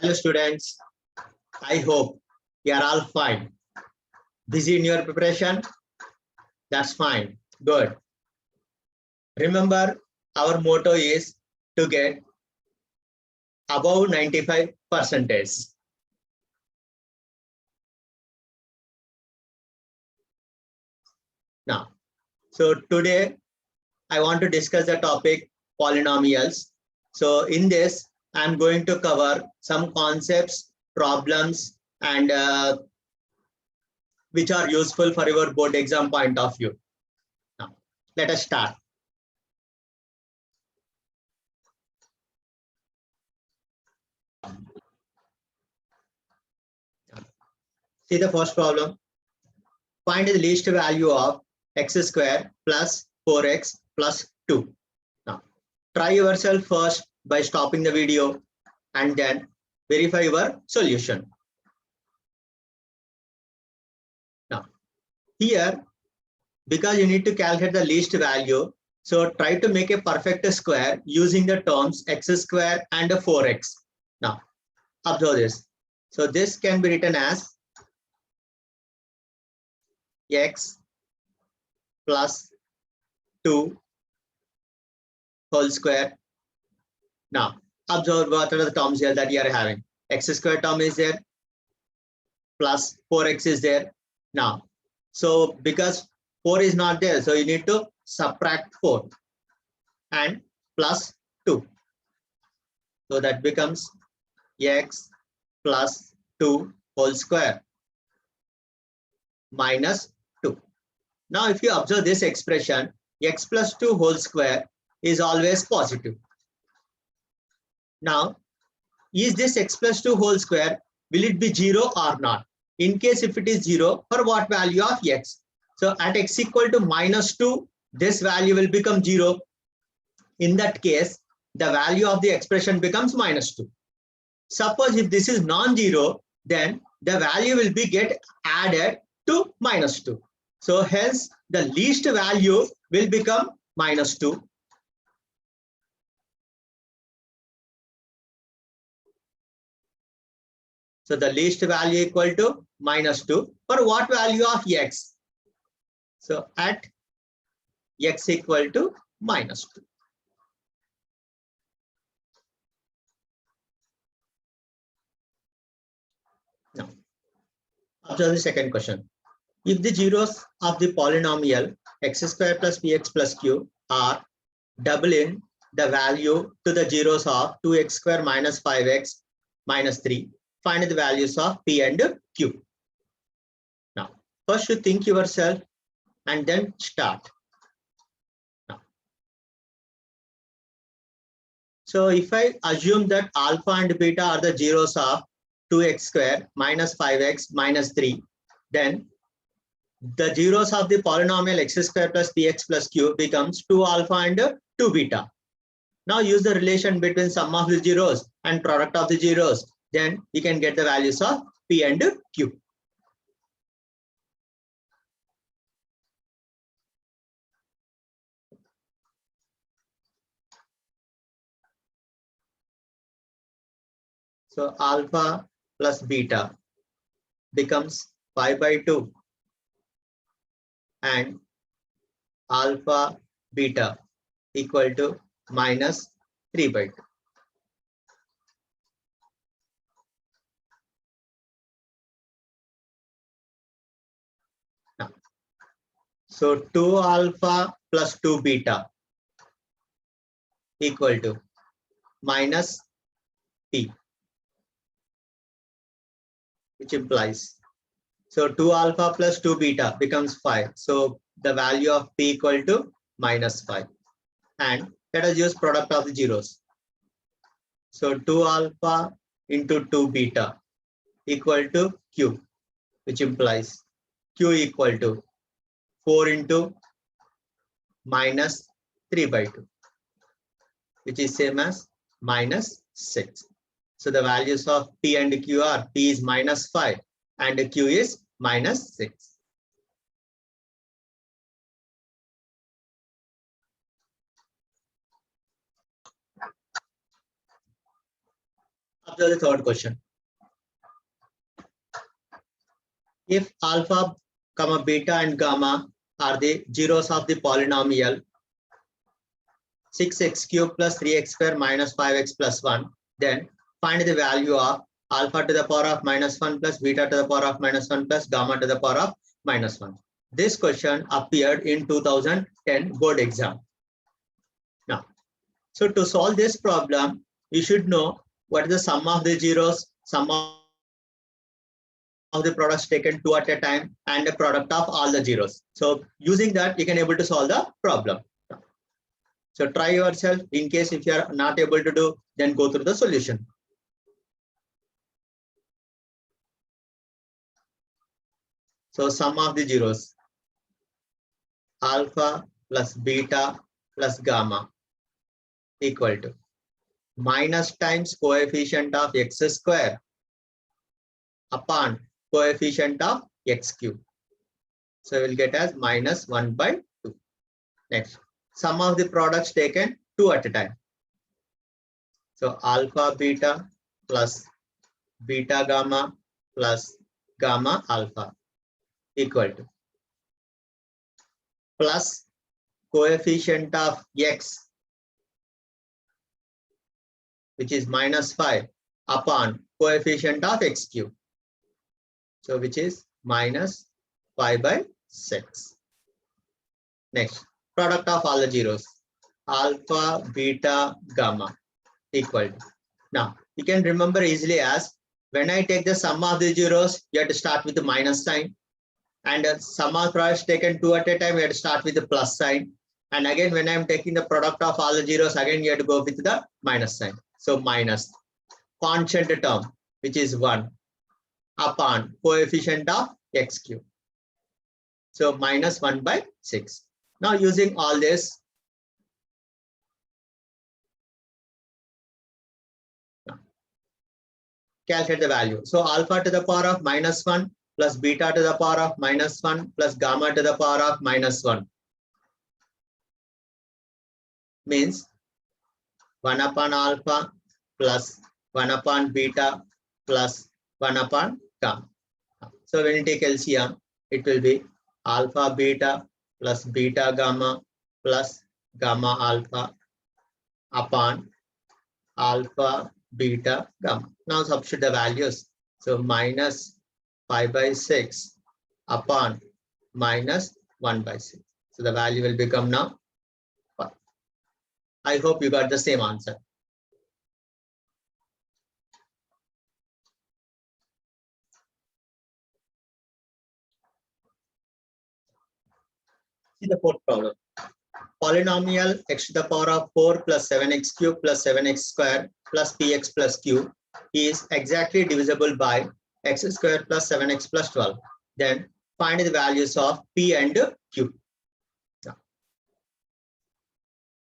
Hello students, I hope you are all fine. Busy in your preparation? That's fine, good. Remember, our motto is to get above 95%. Now, so today I want to discuss the topic polynomials. So in this, I'm going to cover some concepts, problems, and which are useful for your board exam point of view. Now, let us start. See the first problem. Find the least value of x square plus 4x plus 2. Now, try yourself first by stopping the video and then verify your solution. Now, here, because you need to calculate the least value, so try to make a perfect square using the terms x square and 4x. Now, observe this. So this can be written as x plus 2 whole square. Now, observe what are the terms here that you are having. X square term is there, plus 4x is there. Now, so because 4 is not there, so you need to subtract 4 and plus 2. So that becomes x plus 2 whole square minus 2. Now, if you observe this expression, x plus 2 whole square is always positive. Now, is this x plus 2 whole square, will it be 0 or not? In case if it is 0, for what value of x? So at x equal to minus 2, this value will become 0. In that case, the value of the expression becomes minus 2. Suppose if this is non-zero, then the value will be get added to minus 2. So hence the least value will become minus 2. So the least value equal to minus 2 for what value of x? So at x equal to minus 2. Now, observe the second question. If the zeros of the polynomial x square plus px plus q are doubling the value to the zeros of 2x square minus 5x minus 3, find the values of p and q. Now, first you think yourself and then start. Now, so if I assume that alpha and beta are the zeros of 2x square minus 5x minus 3, then the zeros of the polynomial x square plus px plus q becomes 2 alpha and 2 beta. Now use the relation between sum of the zeros and product of the zeros. Then you can get the values of p and q. So alpha plus beta becomes 5 by 2 and alpha beta equal to minus 3 by 2. Now, so 2 alpha plus 2 beta equal to minus p, which implies, so 2 alpha plus 2 beta becomes 5. So the value of p equal to minus 5. And let us use product of the zeros. So 2 alpha into 2 beta equal to q, which implies q equal to 4 into minus 3 by 2, which is same as minus 6. So the values of p and q are p is minus 5 and q is minus 6. observe the third question. If alpha, comma, beta and gamma are the zeros of the polynomial 6x cubed plus 3x squared minus 5x plus 1, then find the value of alpha to the power of minus 1 plus beta to the power of minus 1 plus gamma to the power of minus 1. This question appeared in 2010 board exam. Now, so to solve this problem, you should know what is the sum of the zeros, sum of the products taken two at a time, and the product of all the zeros. So using that, you can able to solve the problem. So try yourself. In case if you are not able to do, then go through the solution. So sum of the zeros, alpha plus beta plus gamma equal to minus times coefficient of x square upon coefficient of x cube. So we'll get as minus 1 by 2. Next, sum of the products taken two at a time. So alpha beta plus beta gamma plus gamma alpha equal to plus coefficient of x, which is minus 5, upon coefficient of x cube. So which is minus 5 by 6. Next, product of all the zeros, alpha, beta, gamma equal to. Now, you can remember easily as when I take the sum of the zeros, you have to start with the minus sign. And sum of products taken two at a time, you have to start with the plus sign. And again, when I'm taking the product of all the zeros, again, you have to go with the minus sign. So minus constant term, which is 1, upon coefficient of x cube. So minus 1 by 6. Now using all this, calculate the value. So alpha to the power of minus 1 plus beta to the power of minus 1 plus gamma to the power of minus 1 means 1 upon alpha plus 1 upon beta plus 1 upon gamma. So when you take LCM, it will be alpha beta plus beta gamma plus gamma alpha upon alpha beta gamma. Now substitute the values. So minus 5 by 6 upon minus 1 by 6. So the value will become now 5. I hope you got the same answer. See the fourth problem. Polynomial x to the power of 4 plus 7x cubed plus 7x squared plus px plus q is exactly divisible by x squared plus 7x plus 12. Then find the values of p and q.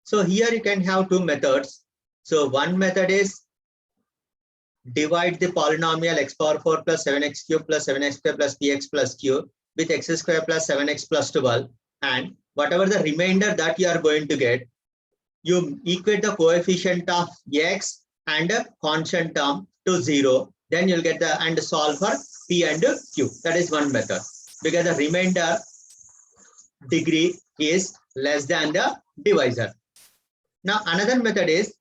So here you can have two methods. So one method is divide the polynomial x power 4 plus 7x cubed plus 7x squared plus px plus q with x squared plus 7x plus 12, and whatever the remainder that you are going to get, you equate the coefficient of x and a constant term to 0. Then you'll get the and solve for p and q. That is one method, because the remainder degree is less than the divisor. Now another method is,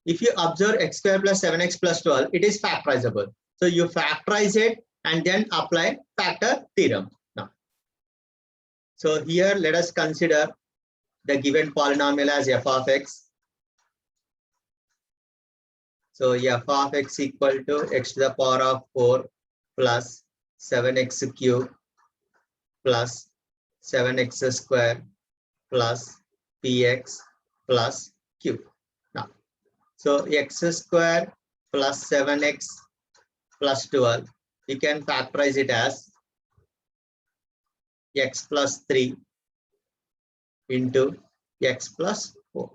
if you observe x squared plus 7x plus 12, it is factorizable. So you factorize it and then apply factor theorem. Now, so here let us consider the given polynomial as f of x. So f of x equal to x to the power of 4 plus 7x cubed plus 7x squared plus px plus q. Now, so x squared plus 7x plus 12, you can factorize it as x plus 3 into x plus 4.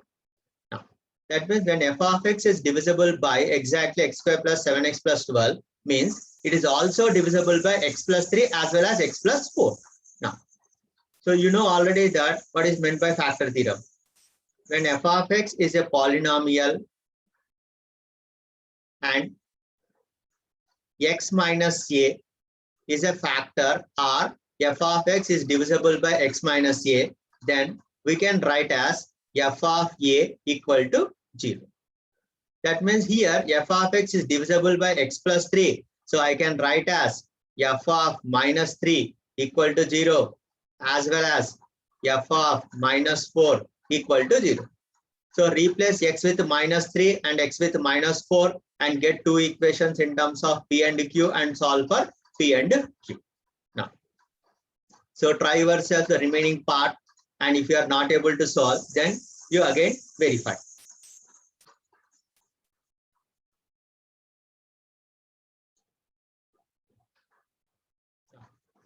Now, that means when f of x is divisible by exactly x squared plus 7x plus 12, means it is also divisible by x plus 3 as well as x plus 4. Now, so you know already that what is meant by factor theorem. When f of x is a polynomial and x minus a is a factor or f of x is divisible by x minus a, then we can write as f of a equal to 0. That means here f of x is divisible by x plus 3. So I can write as f of minus 3 equal to 0 as well as f of minus 4 equal to 0. So replace x with minus 3 and x with minus 4 and get two equations in terms of p and q and solve for p and q. Now, so try yourself the remaining part, and if you are not able to solve, then you again verify.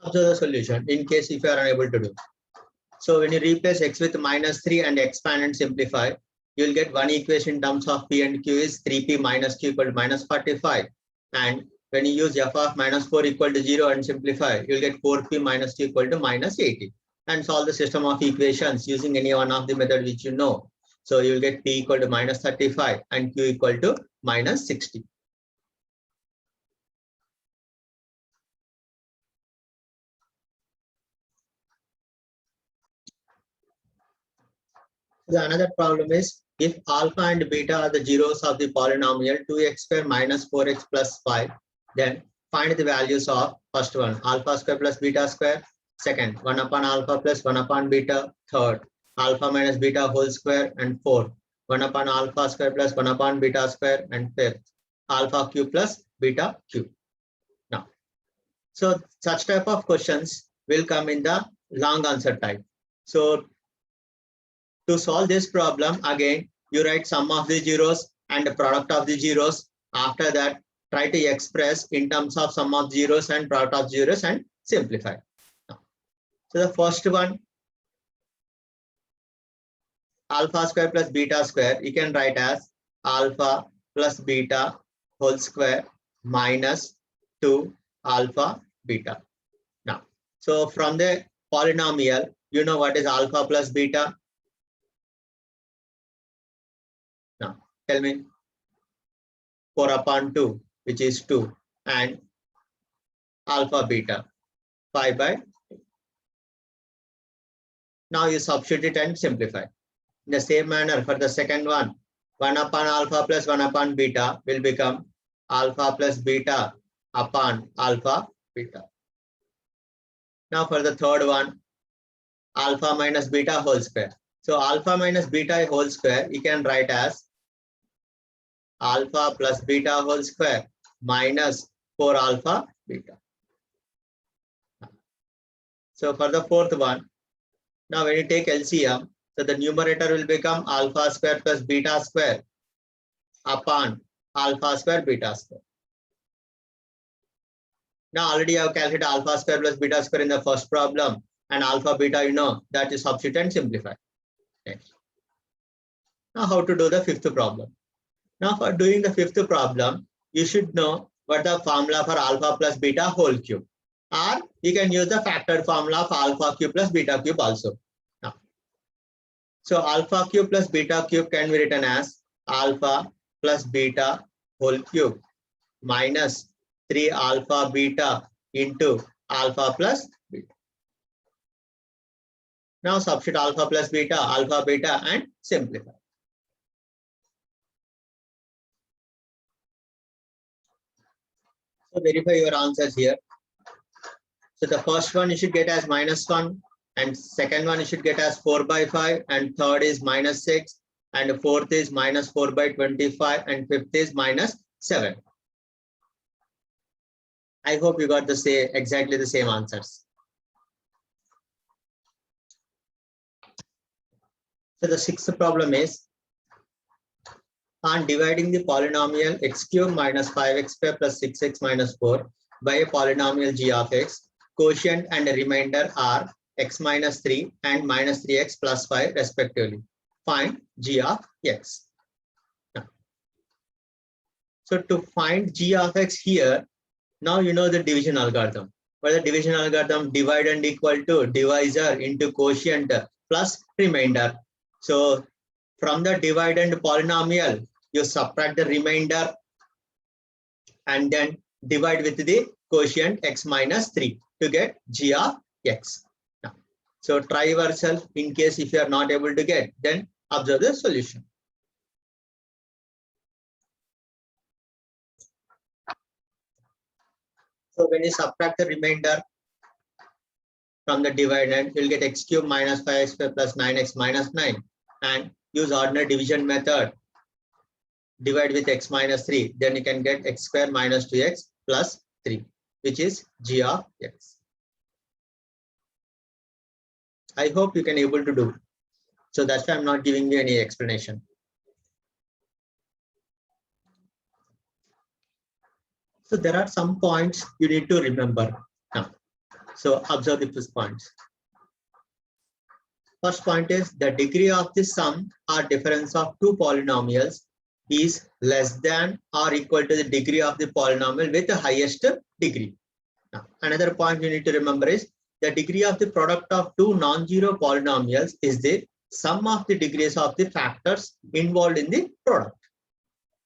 Observe the solution in case if you are unable to do. So when you replace x with minus 3 and expand and simplify, you will get one equation in terms of p and q is 3p minus q equal to minus 45. And when you use f of minus 4 equal to 0 and simplify, you will get 4p minus q equal to minus 80. And solve the system of equations using any one of the method which you know. So you will get p equal to minus 35 and q equal to minus 60. The another problem is if alpha and beta are the zeros of the polynomial 2x square minus 4x plus 5, then find the values of first one alpha square plus beta square, second 1 upon alpha plus 1 upon beta, third alpha minus beta whole square, and fourth 1 upon alpha square plus 1 upon beta square, and fifth alpha cube plus beta cube. Now, so such type of questions will come in the long answer type. So to solve this problem, again, you write sum of the zeros and the product of the zeros. After that, try to express in terms of sum of zeros and product of zeros and simplify. So the first one, alpha square plus beta square, you can write as alpha plus beta whole square minus 2 alpha beta. Now, so from the polynomial, you know what is alpha plus beta? Now, tell me. 4 upon 2, which is 2, and alpha beta 5 by 2. Now you substitute and simplify. In the same manner, for the second one, 1 upon alpha plus 1 upon beta will become alpha plus beta upon alpha beta. Now for the third one, alpha minus beta whole square. So alpha minus beta whole square, you can write as alpha plus beta whole square minus 4 alpha beta. So for the fourth one, now when you take LCM, so the numerator will become alpha square plus beta square upon alpha square beta square. Now already I have calculated alpha square plus beta square in the first problem, and alpha beta you know that is substitute and simplify. Next. Now how to do the fifth problem. Now for doing the fifth problem, you should know what the formula for alpha plus beta whole cube, or you can use the factored formula of alpha cube plus beta cube also. Now, so alpha cube plus beta cube can be written as alpha plus beta whole cube minus 3 alpha beta into alpha plus beta. Now substitute alpha plus beta, alpha beta, and simplify. So verify your answers here. So the first one you should get as -1, and second one you should get as 4 by 5, and third is -6, and fourth is -4 by 25, and fifth is -7. I hope you got the same, exactly the same answers. So the sixth problem is, on dividing the polynomial x cube minus 5x square plus 6x minus 4 by a polynomial g of x, quotient and remainder are x minus 3 and minus 3x plus 5 respectively. Find g of x. So to find g of x here, now you know the division algorithm. For the division algorithm, divide and equal to divisor into quotient plus remainder. So from the dividend polynomial, you subtract the remainder and then divide with the quotient x minus 3 to get g of x. Now, so try yourself. In case if you are not able to get, then observe the solution. So when you subtract the remainder from the dividend, you'll get x cube minus 5x square plus 9x minus 9, and use ordinary division method. Divide with x minus 3, then you can get x square minus 2x plus 3, which is g of x. I hope you can able to do. So that's why I'm not giving you any explanation. So there are some points you need to remember now. So observe these points. First point is the degree of the sum or difference of two polynomials is less than or equal to the degree of the polynomial with the highest degree. Now, another point you need to remember is the degree of the product of two non-zero polynomials is the sum of the degrees of the factors involved in the product.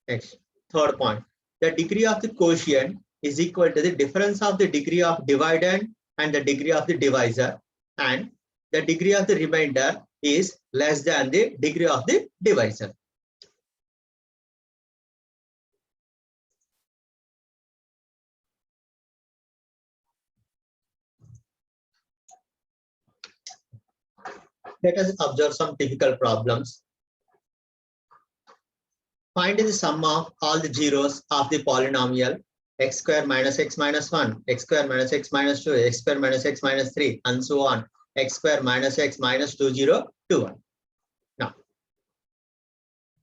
Next, third point, the degree of the quotient is equal to the difference of the degree of dividend and the degree of the divisor, and the degree of the remainder is less than the degree of the divisor. Let us observe some typical problems. Find the sum of all the zeros of the polynomial x square minus x minus 1, x square minus x minus 2, x square minus x minus 3, and so on, x square minus x minus 2021. Now,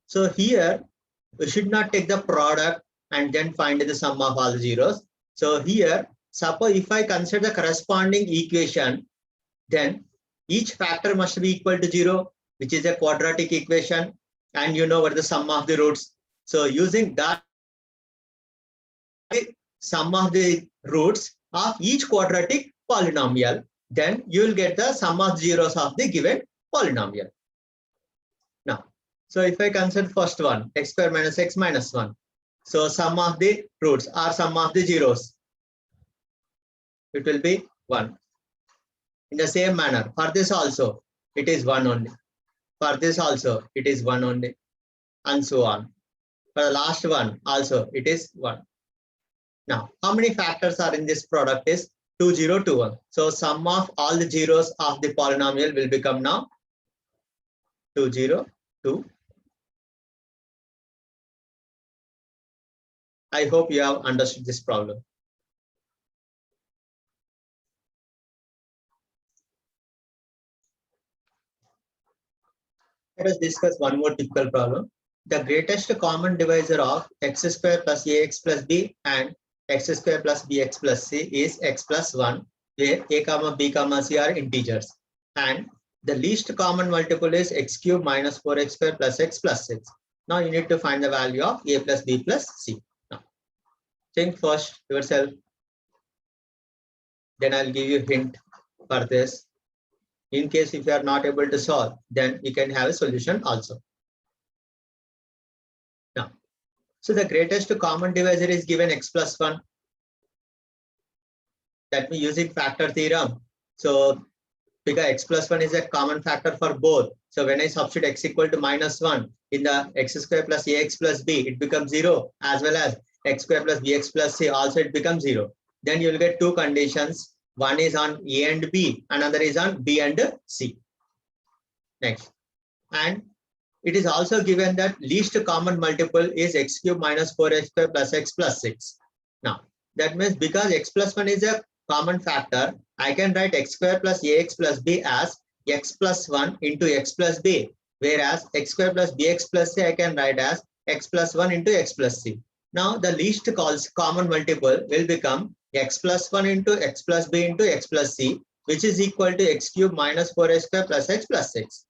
so here we should not take the product and then find the sum of all the zeros. So here, suppose if I consider the corresponding equation, then each factor must be equal to 0, which is a quadratic equation, and you know what the sum of the roots. So using that, the sum of the roots of each quadratic polynomial, then you will get the sum of zeros of the given polynomial. Now, so if I consider first one, x square minus x minus 1. So sum of the roots or sum of the zeros, it will be 1. In the same manner, for this also, it is 1 only. For this also, it is 1 only, and so on. For the last one also, it is 1. Now, how many factors are in this product is 2021. So sum of all the zeros of the polynomial will become now 202. I hope you have understood this problem. Let us discuss one more typical problem. The greatest common divisor of x square plus ax plus b and x square plus bx plus c is x plus 1, where a comma b comma c are integers, and the least common multiple is x cube minus 4x square plus x plus 6. Now you need to find the value of a plus b plus c. Now think first yourself, then I'll give you a hint for this. In case if you are not able to solve, then you can have a solution also. Now, so the greatest common divisor is given x plus 1. That means using factor theorem. So because x plus 1 is a common factor for both. So when I substitute x equal to minus 1 in the x square plus ax plus b, it becomes 0, as well as x square plus bx plus c also it becomes 0. Then you will get two conditions. One is on a and b, another is on b and c. Next, and it is also given that least common multiple is x cube minus 4x square plus x plus 6. Now that means because x plus 1 is a common factor, I can write x square plus ax plus b as x plus 1 into x plus b, whereas x square plus bx plus c I can write as x plus 1 into x plus c. Now the least common multiple will become x plus 1 into x plus b into x plus c, which is equal to x cube minus 4x square plus x plus 6.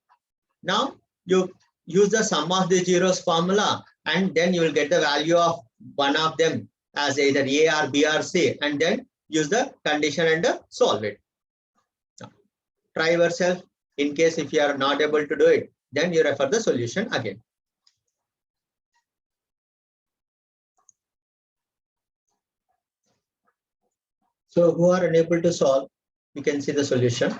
Now you use the sum of the zeros formula, and then you will get the value of one of them as either a or b or c, and then use the condition and solve it. Now, try yourself. In case if you are not able to do it, then you refer the solution again. So who are unable to solve, you can see the solution.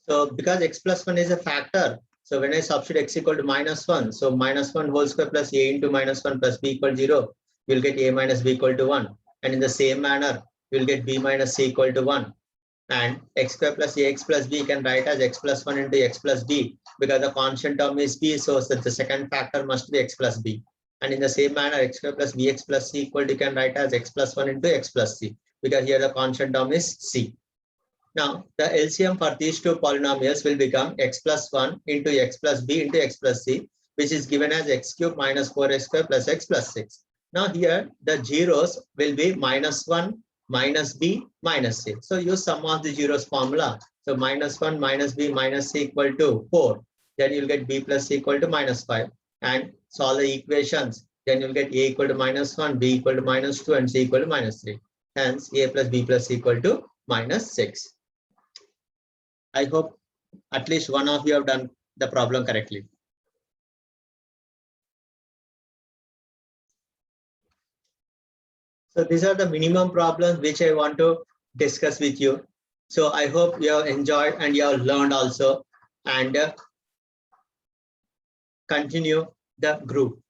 So because x plus 1 is a factor, so when I substitute x equal to -1, so -1 whole square plus a into -1 plus b equal 0, you'll get a minus b equal to 1. And in the same manner, you'll get b minus c equal to 1. And x square plus ax plus b can write as x plus 1 into x plus b, because the constant term is b, so that the second factor must be x plus b. And in the same manner, x square plus bx plus c equal to, you can write as x plus 1 into x plus c, because here the constant term is c. Now, the LCM for these two polynomials will become x plus 1 into x plus b into x plus c, which is given as x cube minus 4x square plus x plus 6. Now here, the zeros will be -1, minus b, minus c. So use sum of the zeros formula. So -1 minus b minus c equal to 4. Then you'll get b plus c equal to -5. And solve the equations. Then you'll get a equal to -1, b equal to -2, and c equal to -3. Hence, a plus b plus c equal to -6. I hope at least one of you have done the problem correctly. So these are the minimum problems which I want to discuss with you. So I hope you have enjoyed and you have learned also, and continue the group.